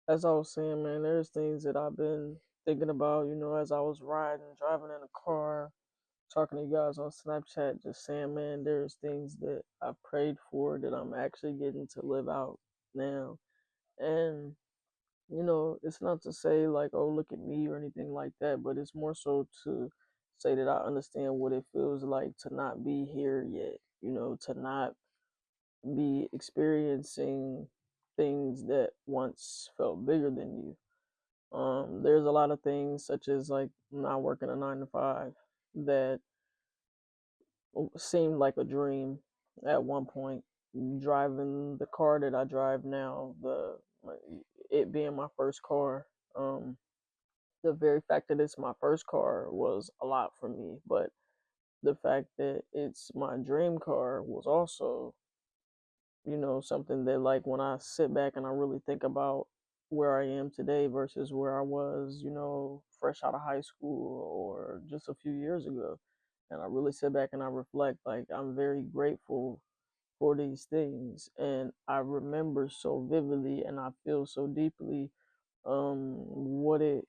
as I was saying, man, there's things that I've been thinking about, as I was driving in a car, talking to you guys on Snapchat, just saying, man, there's things that I prayed for that I'm actually getting to live out now. And, it's not to say like, oh, look at me or anything like that, but it's more so to say that I understand what it feels like to not be here yet, to not be experiencing things that once felt bigger than you. There's a lot of things such as like not working a 9 to 5 that seemed like a dream at one point. Driving the car that I drive now, it being my first car, the very fact that it's my first car was a lot for me. But the fact that it's my dream car was also, something that, like, when I sit back and I really think about where I am today versus where I was, fresh out of high school or just a few years ago. And I really sit back and I reflect, like, I'm very grateful for these things. And I remember so vividly and I feel so deeply what it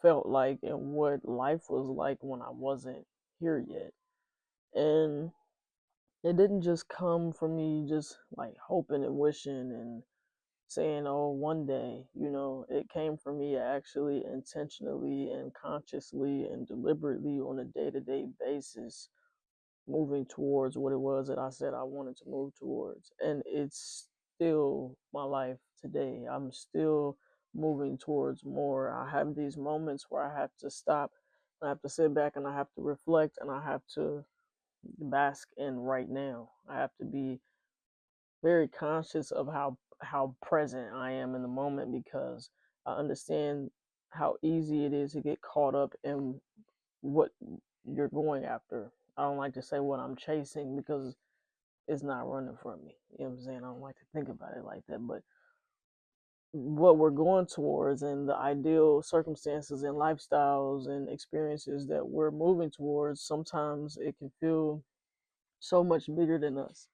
felt like and what life was like when I wasn't here yet. And it didn't just come from me just like hoping and wishing and saying, oh, one day, it came from me actually intentionally and consciously and deliberately on a day to day basis, moving towards what it was that I said I wanted to move towards. And it's still my life today. I'm still moving towards more. I have these moments where I have to stop, I have to sit back and I have to reflect and I have to bask in right now. I have to be very conscious of how present I am in the moment because I understand how easy it is to get caught up in what you're going after. I don't like to say what I'm chasing because it's not running from me. You know what I'm saying? I don't like to think about it like that, but what we're going towards and the ideal circumstances and lifestyles and experiences that we're moving towards, sometimes it can feel so much bigger than us.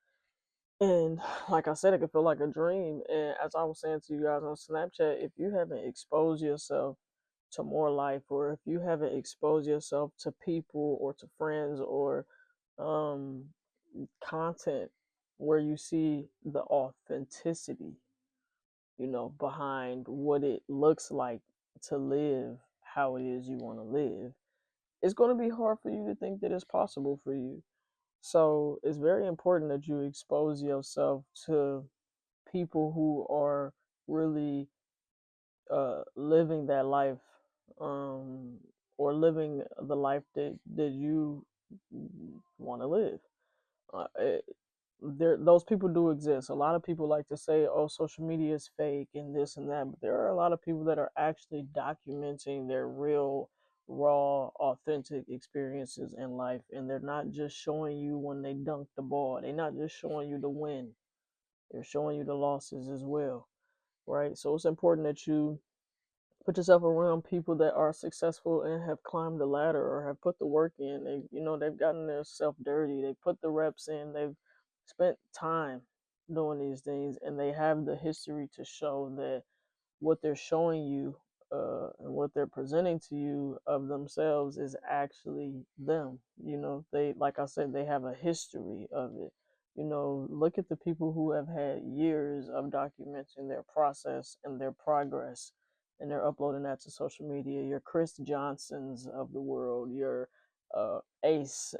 And like I said, it can feel like a dream. And as I was saying to you guys on Snapchat, if you haven't exposed yourself to more life, or if you haven't exposed yourself to people or to friends or um, content where you see the authenticity, behind what it looks like to live how it is you want to live, it's going to be hard for you to think that it's possible for you. So it's very important that you expose yourself to people who are really living that life, um, or living the life that you want to live. It, those people do exist. A lot of people like to say, "Oh, social media is fake and this and that," but there are a lot of people that are actually documenting their real, raw, authentic experiences in life, and they're not just showing you when they dunk the ball. They're not just showing you the win. They're showing you the losses as well, right? So it's important that you put yourself around people that are successful and have climbed the ladder or have put the work in. They've gotten their self dirty. They put the reps in. They've spent time doing these things, and they have the history to show that what they're showing you, and what they're presenting to you of themselves is actually them. They, like I said, they have a history of it. Look at the people who have had years of documenting their process and their progress, and they're uploading that to social media. Your Chris Johnsons of the world, your Ace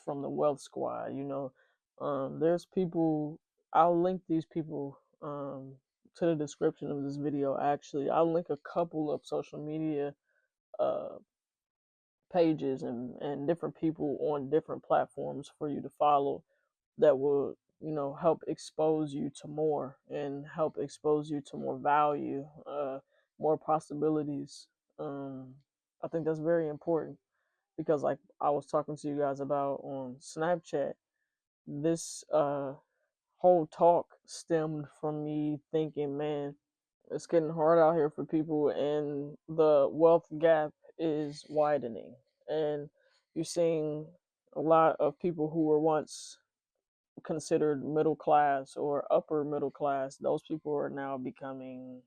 from the Wealth Squad. There's people. I'll link these people to the description of this video. Actually, I'll link a couple of social media uh, pages and different people on different platforms for you to follow that will, help expose you to more and help expose you to more value, more possibilities. um, I think that's very important because, like I was talking to you guys about on Snapchat, this whole talk stemmed from me thinking, man, it's getting hard out here for people, and the wealth gap is widening. And you're seeing a lot of people who were once considered middle class or upper middle class. Those people are now becoming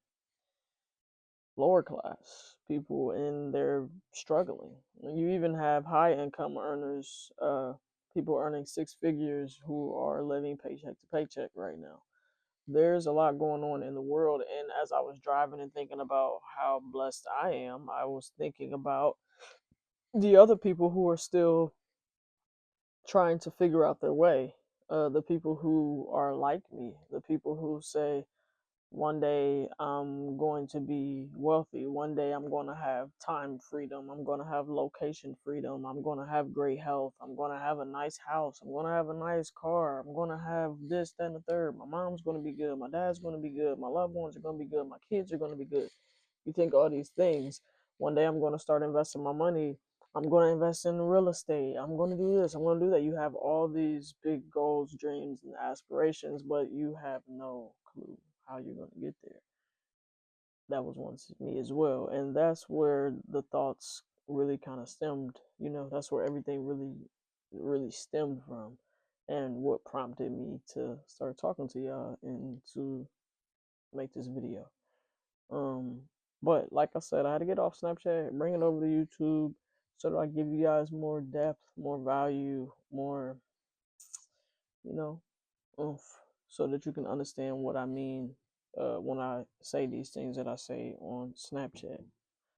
lower class people, and they're struggling. You even have high income earners, people earning six figures who are living paycheck to paycheck right now. There's a lot going on in the world, and as I was driving and thinking about how blessed I am, I was thinking about the other people who are still trying to figure out their way. The people who are like me, the people who say, one day I'm going to be wealthy. One day I'm going to have time freedom. I'm going to have location freedom. I'm going to have great health. I'm going to have a nice house. I'm going to have a nice car. I'm going to have this, that, and the third. My mom's going to be good. My dad's going to be good. My loved ones are going to be good. My kids are going to be good. You think all these things. One day I'm going to start investing my money. I'm going to invest in real estate. I'm going to do this. I'm going to do that. You have all these big goals, dreams, and aspirations, but you have no clue how you're going to get there. That was once me as well. And that's where the thoughts really kind of stemmed. That's where everything really stemmed from, and what prompted me to start talking to y'all and to make this video. Um, but like I said, I had to get off Snapchat, bring it over to YouTube, so that I give you guys more depth, more value, more, you know, oomph, so that you can understand what I mean when I say these things that I say on Snapchat.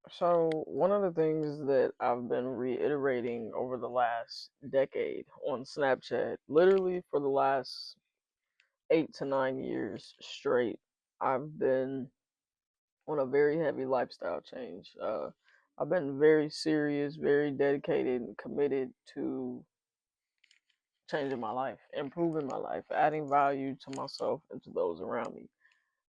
So, one of the things that I've been reiterating over the last decade on Snapchat, literally for the last 8 to 9 years straight, I've been on a very heavy lifestyle change. I've been very serious, very dedicated, and committed to changing my life, improving my life, adding value to myself and to those around me.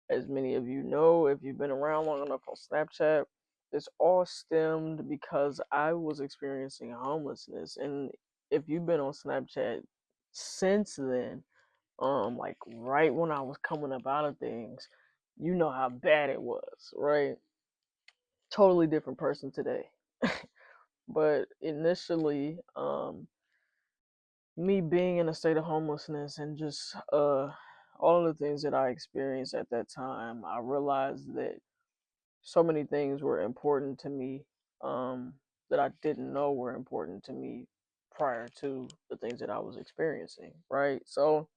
As many of you know, if you've been around long enough on Snapchat, it's all stemmed because I was experiencing homelessness. And if you've been on Snapchat since then, like right when I was coming up out of things, you know how bad it was, right? Totally different person today. But initially, me being in a state of homelessness and just all of the things that I experienced at that time, I realized that so many things were important to me, that I didn't know were important to me prior to the things that I was experiencing, right? So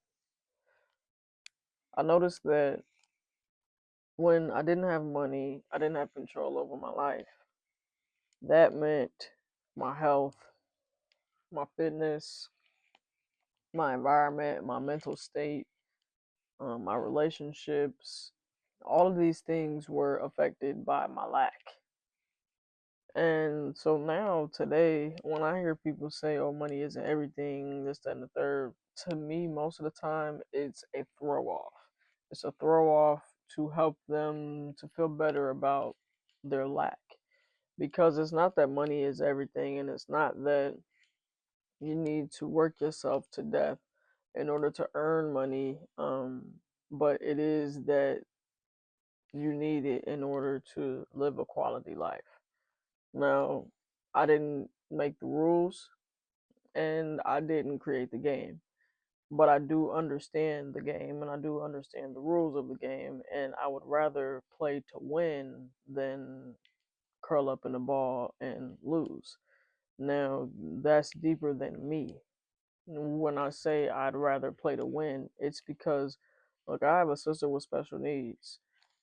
I noticed that when I didn't have money, I didn't have control over my life. That meant my health, my fitness, my environment, my mental state, my relationships, all of these things were affected by my lack. And so now, today, when I hear people say, oh, money isn't everything, this, that, and the third, to me, most of the time, it's a throw off. It's a throw off to help them to feel better about their lack. Because it's not that money is everything, and it's not that you need to work yourself to death in order to earn money, but it is that you need it in order to live a quality life. Now, I didn't make the rules and I didn't create the game, but I do understand the game and I do understand the rules of the game, and I would rather play to win than curl up in a ball and lose. Now, that's deeper than me. When I say I'd rather play to win, it's because, look, I have a sister with special needs.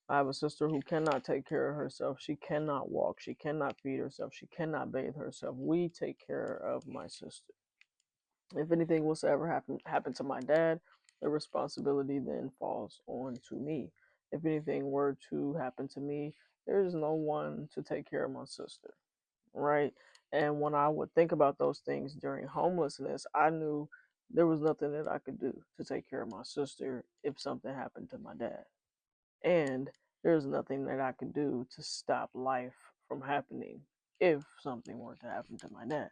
I have a sister who cannot take care of herself. She cannot walk. She cannot feed herself. She cannot bathe herself. We take care of my sister. If anything was to ever happen to my dad, the responsibility then falls on to me. If anything were to happen to me, there is no one to take care of my sister, right? And when I would think about those things during homelessness, I knew there was nothing that I could do to take care of my sister if something happened to my dad. And there's nothing that I could do to stop life from happening if something were to happen to my dad.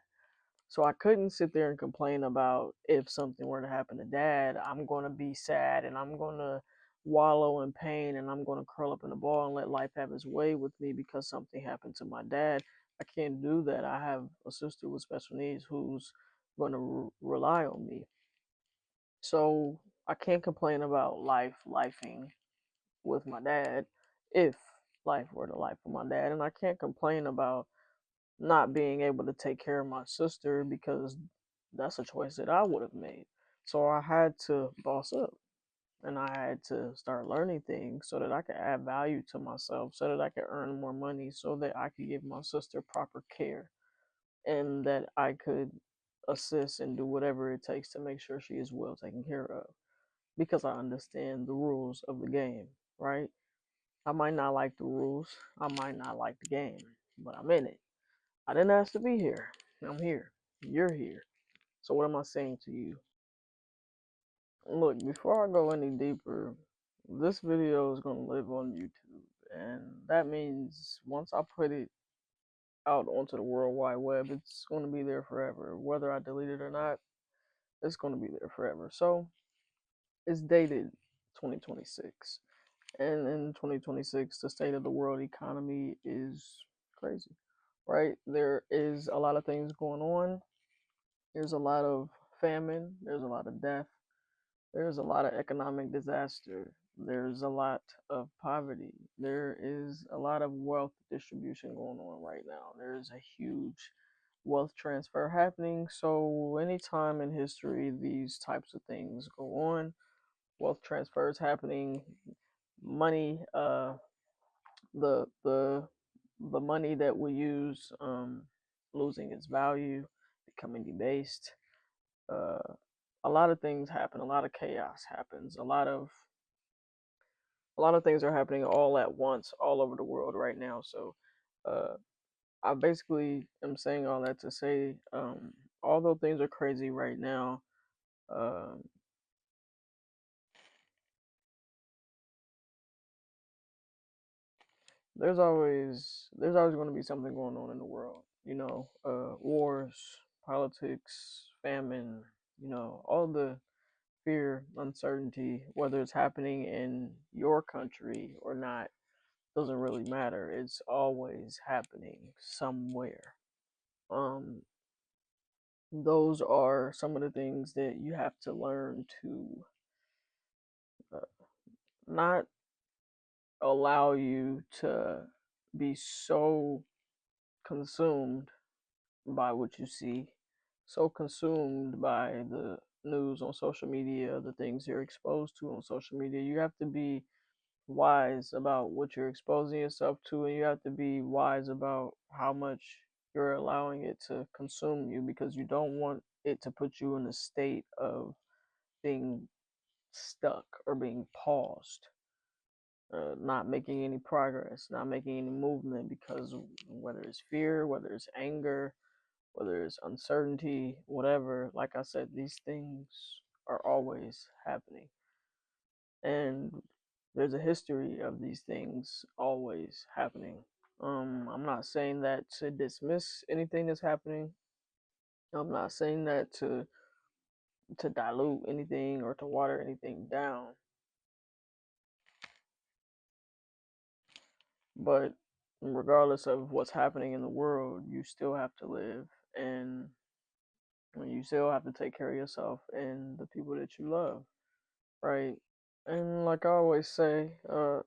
So I couldn't sit there and complain about if something were to happen to dad, I'm going to be sad and I'm going to wallow in pain and I'm going to curl up in a ball and let life have its way with me because something happened to my dad. I can't do that. I have a sister with special needs who's going to rely on me. So I can't complain about lifing with my dad if life were the life of my dad. And I can't complain about not being able to take care of my sister because that's a choice that I would have made. So I had to boss up and I had to start learning things so that I could add value to myself, so that I could earn more money, so that I could give my sister proper care and that I could assist and do whatever it takes to make sure she is well taken care of because I understand the rules of the game, right? I might not like the rules, I might not like the game, but I'm in it. I didn't ask to be here. I'm here. You're here. So what am I saying to you? Look, before I go any deeper, this video is going to live on YouTube. And that means once I put it out onto the World Wide Web, it's going to be there forever. Whether I delete it or not, it's going to be there forever. So it's dated 2026. And in 2026, the state of the world economy is crazy, right? There is a lot of things going on. There's a lot of famine. There's a lot of death. There's a lot of economic disaster. There's a lot of poverty. There is a lot of wealth distribution going on right now. There's a huge wealth transfer happening. So, anytime in history these types of things go on, wealth transfers happening, money, the money that we use, losing its value, becoming debased. Uh, a lot of things happen. A lot of chaos happens. A lot of things are happening all at once, all over the world right now. So, uh, I basically am saying all that to say, although things are crazy right now, um, there's always going to be something going on in the world. Wars, politics, famine. All the fear, uncertainty, whether it's happening in your country or not, doesn't really matter. It's always happening somewhere. Um, those are some of the things that you have to learn to uh, not allow you to be so consumed by what you see, so consumed by the news on social media, the things you're exposed to on social media. You have to be wise about what you're exposing yourself to, and you have to be wise about how much you're allowing it to consume you because you don't want it to put you in a state of being stuck or being paused, not making any progress, not making any movement because whether it's fear, whether it's anger, whether it's uncertainty, whatever, like I said, these things are always happening. And there's a history of these things always happening. I'm not saying that to dismiss anything that's happening. I'm not saying that to dilute anything or to water anything down. But regardless of what's happening in the world, you still have to live and you still have to take care of yourself and the people that you love, right? And like I always say,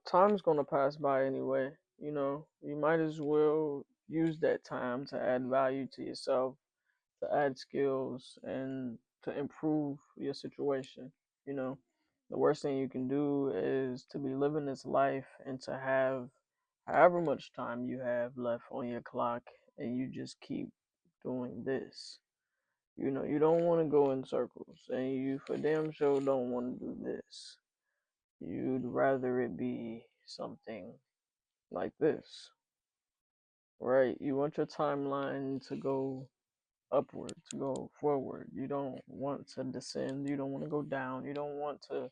time's gonna pass by anyway. You might as well use that time to add value to yourself, to add skills, and to improve your situation. You know, the worst thing you can do is to be living this life and to have however much time you have left on your clock and you just keep doing this. You don't want to go in circles, and you for damn sure don't want to do this. You'd rather it be something like this, right? You want your timeline to go upward, to go forward. You don't want to descend. You don't want to go down. You don't want to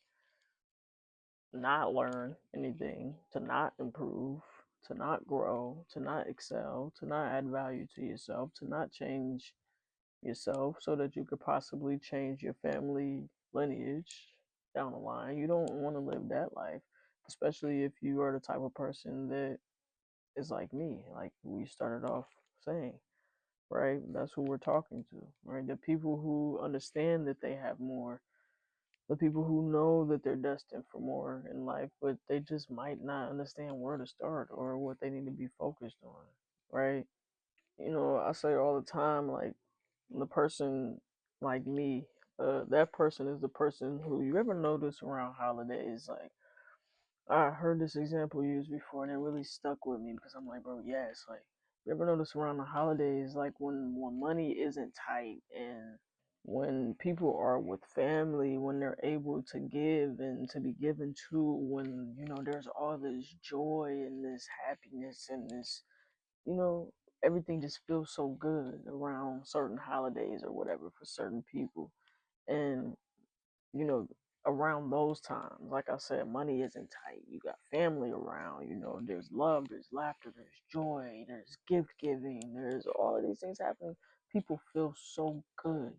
not learn anything, to not improve, to not grow, to not excel, to not add value to yourself, to not change yourself so that you could possibly change your family lineage down the line. You don't want to live that life, especially if you are the type of person that is like me, like we started off saying, right? That's who we're talking to, right? The people who understand that they have more The people who know that they're destined for more in life, but they just might not understand where to start or what they need to be focused on, right? I say all the time, like, the person like me, that person is the person who you ever notice around holidays. Like, I heard this example used before, and it really stuck with me because I'm like, bro, yes. Like, you ever notice around the holidays, like when money isn't tight and when people are with family, when they're able to give and to be given to, when there's all this joy and this happiness and this, you know, everything just feels so good around certain holidays or whatever for certain people. And you know, around those times, like I said, money isn't tight. You got family around, there's love, there's laughter, there's joy, there's gift giving, there's all of these things happening. People feel so good.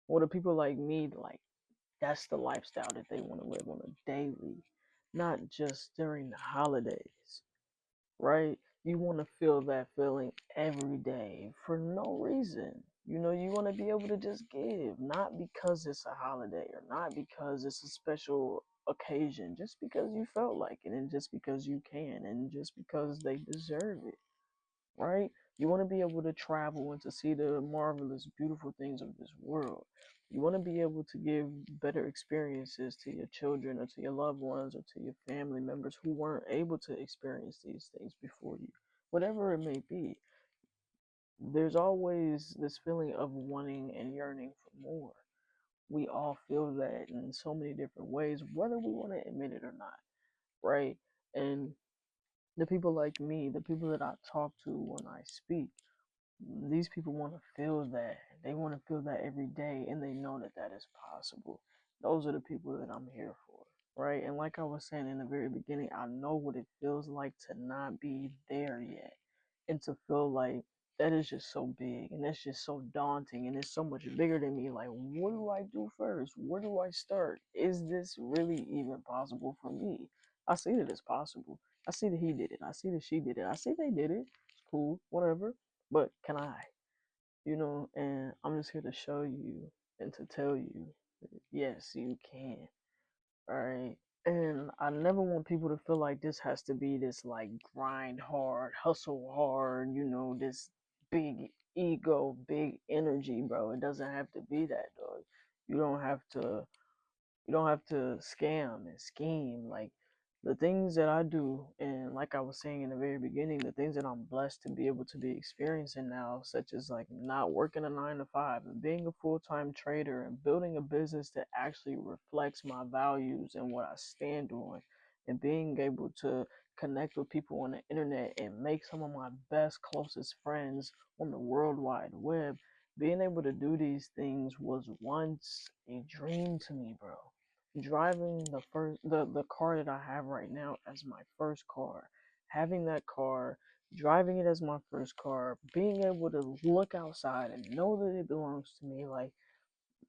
What are people like me like? That's the lifestyle that they want to live on a daily, not just during the holidays, right? You want to feel that feeling every day for no reason. You want to be able to just give, not because it's a holiday or not because it's a special occasion, just because you felt like it and just because you can and just because they deserve it, right? You want to be able to travel and to see the marvelous, beautiful things of this world. You want to be able to give better experiences to your children or to your loved ones or to your family members who weren't able to experience these things before you. Whatever it may be, there's always this feeling of wanting and yearning for more. We all feel that in so many different ways, whether we want to admit it or not, right? And the people like me, the people that I talk to when I speak, these people want to feel that. They want to feel that every day, and they know that that is possible. Those are the people that I'm here for, right? And like I was saying in the very beginning, I know what it feels like to not be there yet, and to feel like that is just so big, and that's just so daunting, and it's so much bigger than me. Like, what do I do first? Where do I start? Is this really even possible for me? I see that it's possible. I see that he did it. I see that she did it. I see they did it. It's cool, whatever, but can I? And I'm just here to show you and to tell you that yes, you can. All right. And I never want people to feel like this has to be this like grind hard, hustle hard, this big ego, big energy, bro. It doesn't have to be that, dog. You don't have to you don't have to scam and scheme. Like, the things that I do, and like I was saying in the very beginning, the things that I'm blessed to be able to be experiencing now, such as like not working a 9 to 5 and being a full-time trader and building a business that actually reflects my values and what I stand on, and being able to connect with people on the internet and make some of my best, closest friends on the World Wide Web. Being able to do these things was once a dream to me, bro. Driving the car that I have right now as my first car, having that car, driving it as my first car, being able to look outside and know that it belongs to me, like,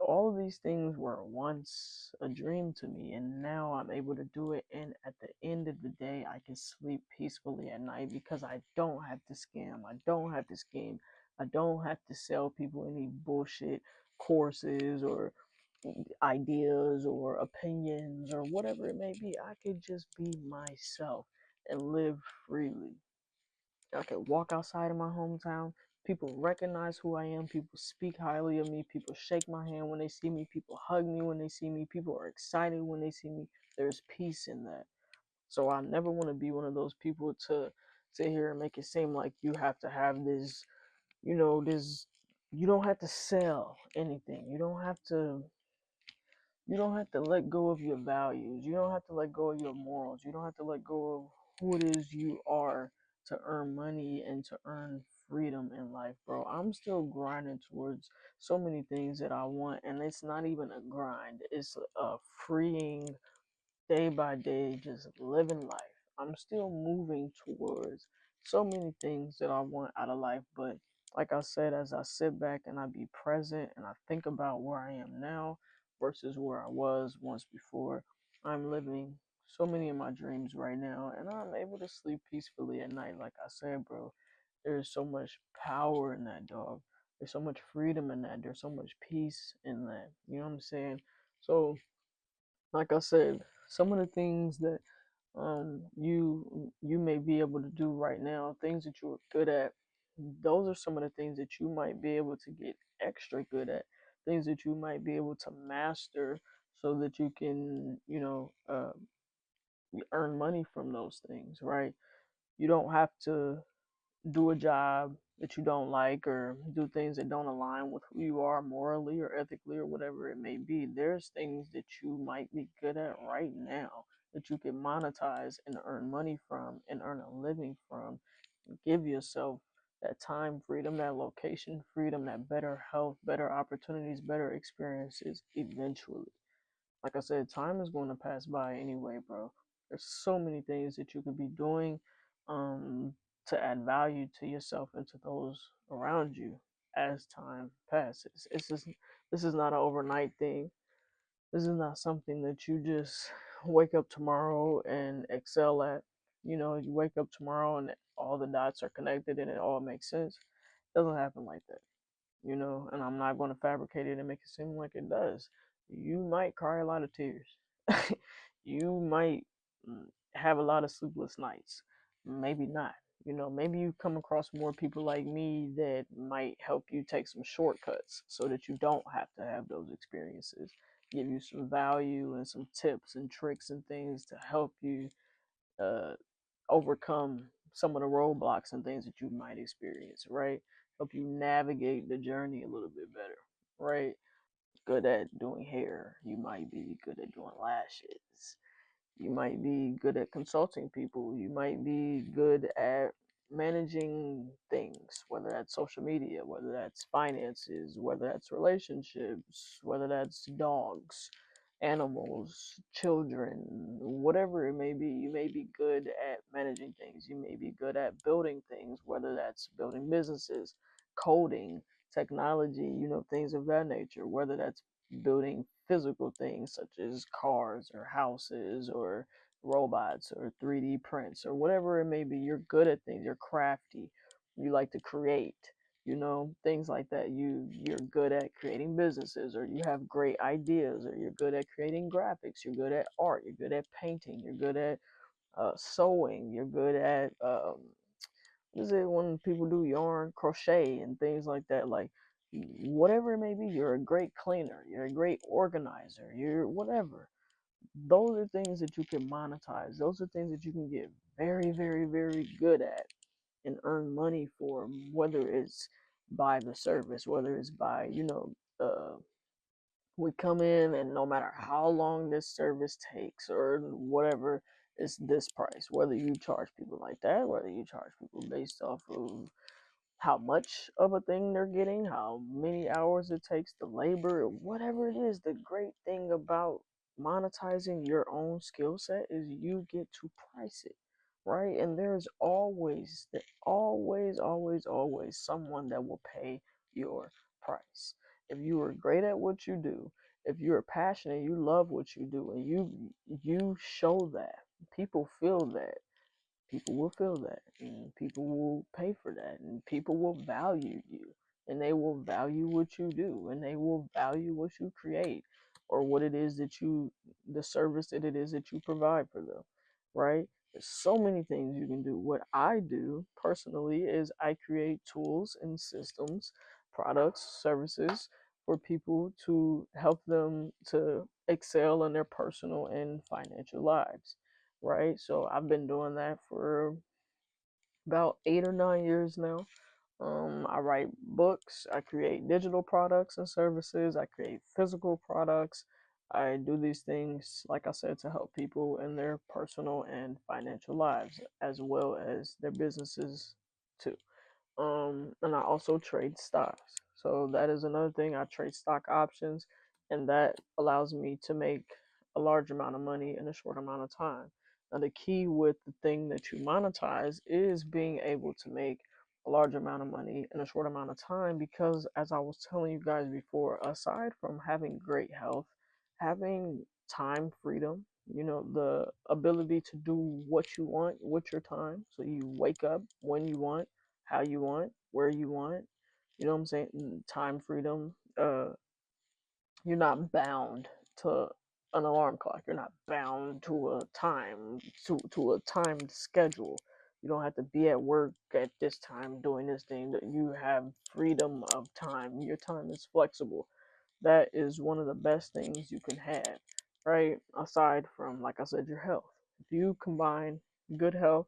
all of these things were once a dream to me, and now I'm able to do it. And at the end of the day, I can sleep peacefully at night because I don't have to scam, I don't have to scheme, I don't have to sell people any bullshit courses or ideas or opinions or whatever it may be. I could just be myself and live freely. I could walk outside of my hometown. People recognize who I am. People speak highly of me. People shake my hand when they see me. People hug me when they see me. People are excited when they see me. There's peace in that. So I never want to be one of those people to sit here and make it seem like you have to have this, this, you don't have to sell anything. You don't have to let go of your values. You don't have to let go of your morals. You don't have to let go of who it is you are to earn money and to earn freedom in life, bro. I'm still grinding towards so many things that I want, and it's not even a grind. It's a freeing day by day, just living life. I'm still moving towards so many things that I want out of life. But like I said, as I sit back and I be present and I think about where I am now versus where I was once before, I'm living so many of my dreams right now, and I'm able to sleep peacefully at night. Like I said, bro, there's so much power in that, dog. There's so much freedom in that. There's so much peace in that. You know what I'm saying? So Like I said, some of the things that you may be able to do right now, things that you're good at, those are some of the things that you might be able to get extra good at, things that you might be able to master so that you can, earn money from those things, right? You don't have to do a job that you don't like or do things that don't align with who you are morally or ethically or whatever it may be. There's things that you might be good at right now that you can monetize and earn money from and earn a living from. Give yourself that time freedom, that location freedom, that better health, better opportunities, better experiences eventually. Like I said, time is going to pass by anyway, bro. There's so many things that you could be doing um, to add value to yourself and to those around you as time passes. This is not an overnight thing. This is not something that you just wake up tomorrow and excel at. You wake up tomorrow and all the dots are connected and it all makes sense. It doesn't happen like that, and I'm not going to fabricate it and make it seem like it does. You might cry a lot of tears. You might have a lot of sleepless nights. Maybe not. Maybe you come across more people like me that might help you take some shortcuts so that you don't have to have those experiences. Give you some value and some tips and tricks and things to help you uh, overcome some of the roadblocks and things that you might experience, right? Help you navigate the journey a little bit better, right? Good at doing hair, you might be good at doing lashes, you might be good at consulting people. You might be good at managing things, whether that's social media, whether that's finances, whether that's relationships, whether that's dogs, animals, children, whatever it may be. You may be good at managing things. You may be good at building things, whether that's building businesses, coding, technology, things of that nature, whether that's building physical things such as cars or houses or robots or 3D prints or whatever it may be. You're good at things. You're crafty. You like to create, things like that. You're good at creating businesses, or you have great ideas, or you're good at creating graphics. You're good at art. You're good at painting. You're good at sewing. You're good at what is it when people do yarn, crochet, and things like that? Like whatever it may be, you're a great cleaner, you're a great organizer, you're whatever. Those are things that you can monetize. Those are things that you can get very, very, very good at and earn money for, whether it's by the service, whether it's by, we come in and no matter how long this service takes or whatever, it's this price. Whether you charge people like that, whether you charge people based off of how much of a thing they're getting, how many hours it takes, the labor, whatever it is. The great thing about monetizing your own skill set is you get to price it, right? And there's always someone that will pay your price. If you are great at what you do, if you're passionate, you love what you do, and you show that, people feel that, people will feel that, and people will pay for that, and people will value you, and they will value what you do, and they will value what you create, or what it is that the service that it is that you provide for them, right? There's so many things you can do. What I do personally is I create tools and systems, products, services for people to help them to excel in their personal and financial lives, right? So I've been doing that for about 8 or 9 years now. I write books, I create digital products and services, I create physical products. I do these things, like I said, to help people in their personal and financial lives, as well as their businesses too. And I also trade stocks. So that is another thing. I trade stock options, and that allows me to make a large amount of money in a short amount of time. Now, the key with the thing that you monetize is being able to make a large amount of money in a short amount of time, because, as I was telling you guys before, aside from having great health, having time freedom, the ability to do what you want with your time. So you wake up when you want, how you want, where you want. You know what I'm saying? Time freedom. You're not bound to. an alarm clock. You're not bound to a time to a timed schedule. You don't have to be at work at this time doing this thing. That you have freedom of time. Your time is flexible. That is one of the best things you can have, right? Aside from, like I said, your health. If you combine good health,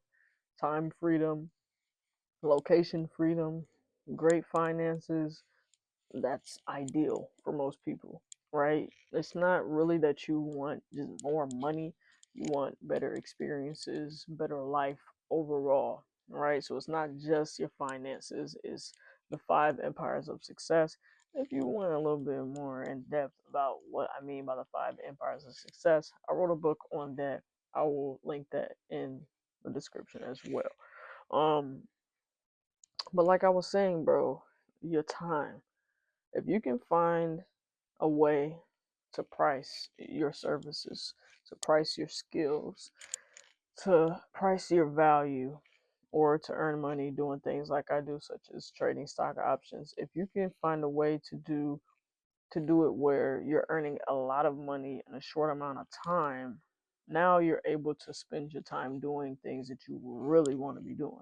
time freedom, location freedom, great finances, that's ideal for most people, right? It's not really that you want just more money, you want better experiences, better life overall, right? So it's not just your finances, it's the five empires of success. If you want a little bit more in depth about what I mean by the five empires of success, I wrote a book on that. I will link that in the description as well. Um, but like I was saying, bro, your time, if you can find a way to price your services, to price your skills, to price your value, or to earn money doing things like I do, such as trading stock options, if you can find a way to do it where you're earning a lot of money in a short amount of time, now you're able to spend your time doing things that you really want to be doing.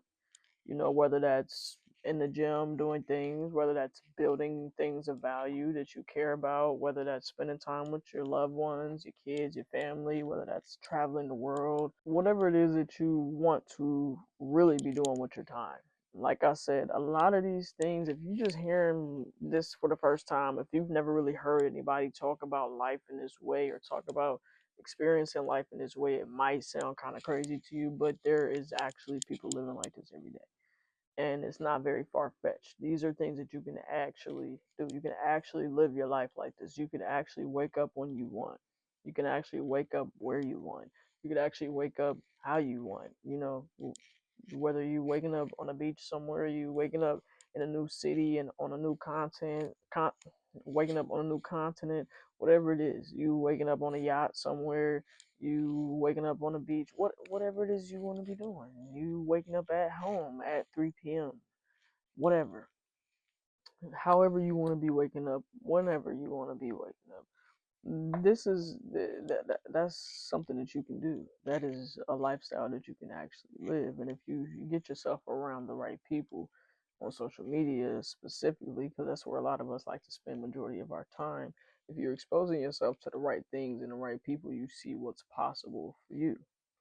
Whether that's in the gym doing things, whether that's building things of value that you care about, whether that's spending time with your loved ones, your kids, your family, whether that's traveling the world, whatever it is that you want to really be doing with your time. Like I said, a lot of these things, if you just hearing this for the first time, if you've never really heard anybody talk about life in this way or talk about experiencing life in this way, it might sound kind of crazy to you, but there is actually people living like this every day, and it's not very far fetched. These are things that you can actually do. You can actually live your life like this. You can actually wake up when you want. You can actually wake up where you want. You can actually wake up how you want. Whether you waking up on a beach somewhere, you waking up in a new city and on a new waking up on a new continent, whatever it is, you waking up on a yacht somewhere, you waking up on a beach, whatever it is you want to be doing, you waking up at home at 3 p.m., whatever, however you want to be waking up, whenever you want to be waking up. This is that's something that you can do. That is a lifestyle that you can actually live. And if you get yourself around the right people on social media specifically, because that's where a lot of us like to spend majority of our time, if you're exposing yourself to the right things and the right people, you see what's possible for you.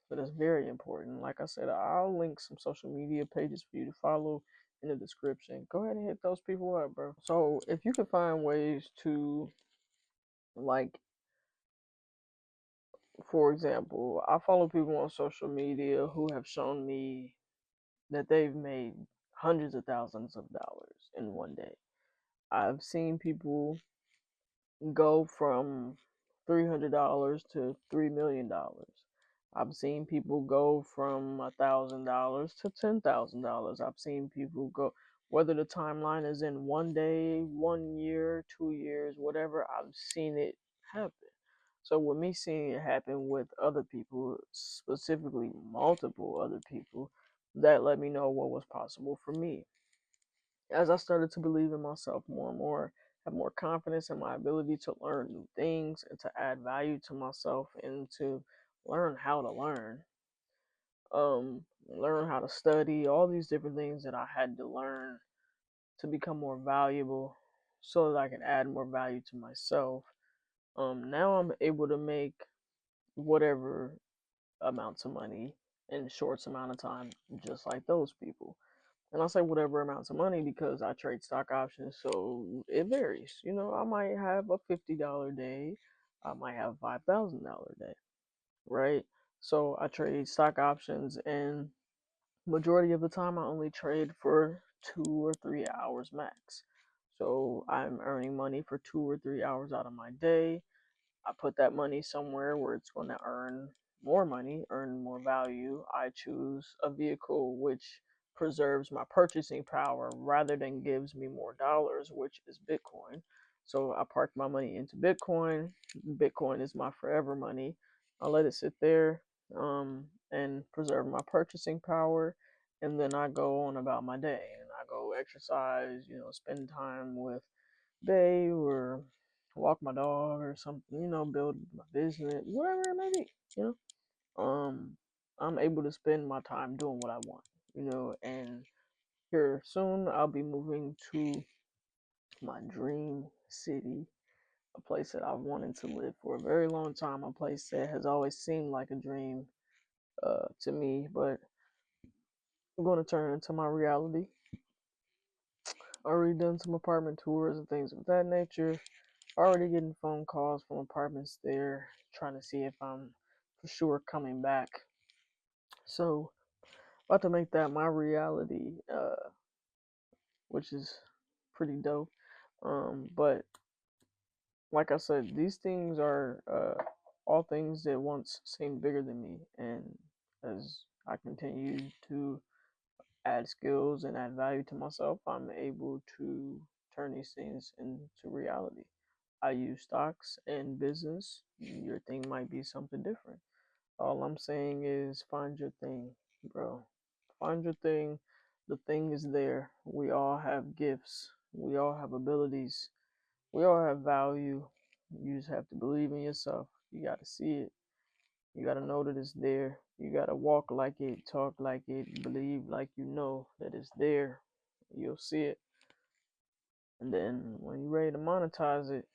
So that's very important. Like I said, I'll link some social media pages for you to follow in the description. Go ahead and hit those people up, bro. So if you can find ways to, like, for example, I follow people on social media who have shown me that they've made hundreds of thousands of dollars in one day. I've seen people go from $300 to $3 million. I've seen people go from $1,000 to $10,000. I've seen people go, whether the timeline is in one day, 1 year, 2 years, whatever, I've seen it happen. So with me seeing it happen with other people, specifically multiple other people, that let me know what was possible for me. As I started to believe in myself more and more, have more confidence in my ability to learn new things and to add value to myself and to learn how to learn how to study, all these different things that I had to learn to become more valuable so that I can add more value to myself. Now I'm able to make whatever amounts of money in short amount of time, just like those people. And I say whatever amounts of money because I trade stock options, so it varies. I might have a $50 day, I might have a $5,000 day, right? So I trade stock options, and majority of the time I only trade for 2 or 3 hours max. So I'm earning money for 2 or 3 hours out of my day. I put that money somewhere where it's going to earn more money, earn more value. I choose a vehicle which preserves my purchasing power rather than gives me more dollars, which is Bitcoin. So I park my money into Bitcoin. Bitcoin is my forever money. I let it sit there and preserve my purchasing power. And then I go on about my day and I go exercise, spend time with Bay or walk my dog or something, build my business, whatever it may be, you I'm able to spend my time doing what I want, and here soon I'll be moving to my dream city, a place that I've wanted to live for a very long time, a place that has always seemed like a dream to me, but I'm going to turn it into my reality. Already done some apartment tours and things of that nature. Already getting phone calls from apartments there, trying to see if I'm for sure coming back. So, about to make that my reality, which is pretty dope. But like I said, these things are all things that once seemed bigger than me, and as I continue to add skills and add value to myself, I'm able to turn these things into reality. I use stocks and business. Your thing might be something different. All I'm saying is find your thing, bro. Find your thing. The thing is there. We all have gifts. We all have abilities. We all have value. You just have to believe in yourself. You got to see it. You got to know that it's there. You got to walk like it, talk like it, believe like you know that it's there. You'll see it. And then when you're ready to monetize it,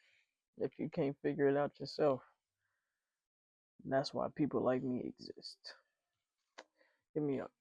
if you can't figure it out yourself, that's why people like me exist. Hit me up.